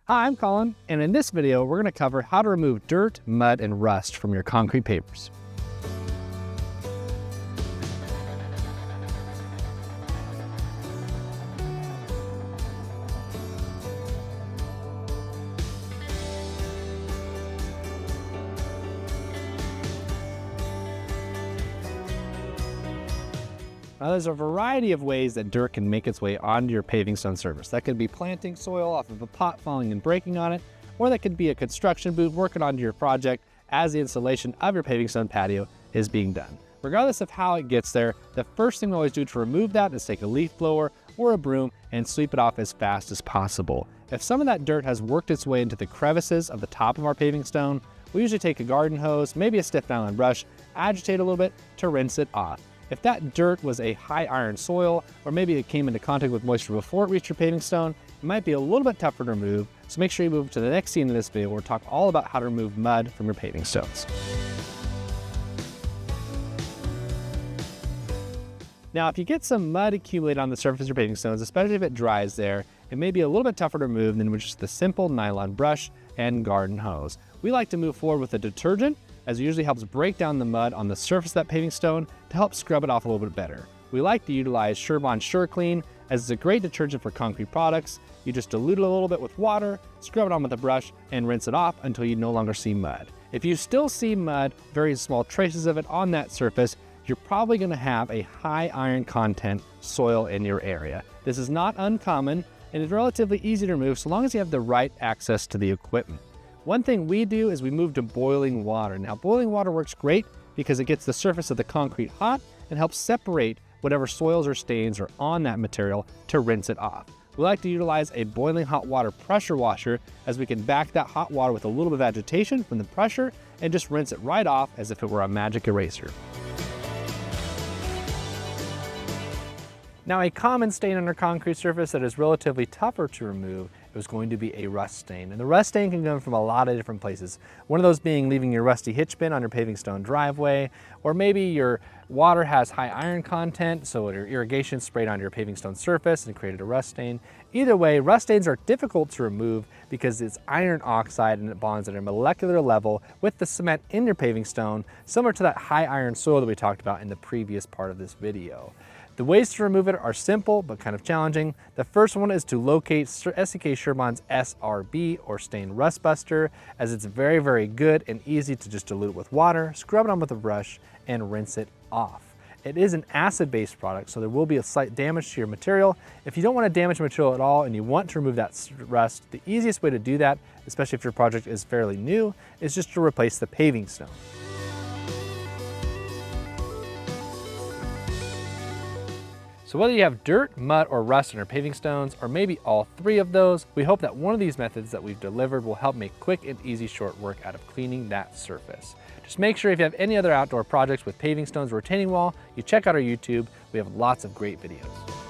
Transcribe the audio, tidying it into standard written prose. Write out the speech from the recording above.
Hi, I'm Colin, and in this video, we're going to cover how to remove dirt, mud, and rust from your concrete pavers. Now, there's a variety of ways that dirt can make its way onto your paving stone surface. That could be planting soil off of a pot falling and breaking on it, or that could be a construction boot working onto your project as the installation of your paving stone patio is being done. Regardless of how it gets there, the first thing we always do to remove that is take a leaf blower or a broom and sweep it off as fast as possible. If some of that dirt has worked its way into the crevices of the top of our paving stone, we usually take a garden hose, maybe a stiff nylon brush, agitate a little bit to rinse it off. If that dirt was a high iron soil, or maybe it came into contact with moisture before it reached your paving stone, it might be a little bit tougher to remove, so make sure you move to the next scene in this video where we'll talk all about how to remove mud from your paving stones. Now, if you get some mud accumulated on the surface of your paving stones, especially if it dries there, it may be a little bit tougher to remove than with just the simple nylon brush and garden hose. We like to move forward with a detergent, as it usually helps break down the mud on the surface of that paving stone to help scrub it off a little bit better. We like to utilize Surebond SureClean, as it's a great detergent for concrete products. You just dilute it a little bit with water, scrub it on with a brush, and rinse it off until you no longer see mud. If you still see mud, very small traces of it on that surface, you're probably going to have a high iron content soil in your area. This is not uncommon and is relatively easy to remove so long as you have the right access to the equipment. One thing we do is we move to boiling water. Now, boiling water works great because it gets the surface of the concrete hot and helps separate whatever soils or stains are on that material to rinse it off. We like to utilize a boiling hot water pressure washer, as we can back that hot water with a little bit of agitation from the pressure and just rinse it right off as if it were a magic eraser. Now, a common stain on our concrete surface that is relatively tougher to remove is going to be a rust stain. And the rust stain can come from a lot of different places. One of those being leaving your rusty hitch bin on your paving stone driveway, or maybe your water has high iron content, so your irrigation sprayed on your paving stone surface and created a rust stain. Either way, rust stains are difficult to remove because it's iron oxide and it bonds at a molecular level with the cement in your paving stone, similar to that high iron soil that we talked about in the previous part of this video. The ways to remove it are simple, but kind of challenging. The first one is to locate SCK Surebond's S.R.B, or Stain Rust Buster, as it's very, very good and easy to just dilute with water, scrub it on with a brush, and rinse it off. It is an acid-based product, so there will be a slight damage to your material. If you don't want to damage the material at all and you want to remove that rust, the easiest way to do that, especially if your project is fairly new, is just to replace the paving stone. So whether you have dirt, mud, or rust on your paving stones, or maybe all three of those, we hope that one of these methods that we've delivered will help make quick and easy short work out of cleaning that surface. Just make sure if you have any other outdoor projects with paving stones or retaining wall, you check out our YouTube. We have lots of great videos.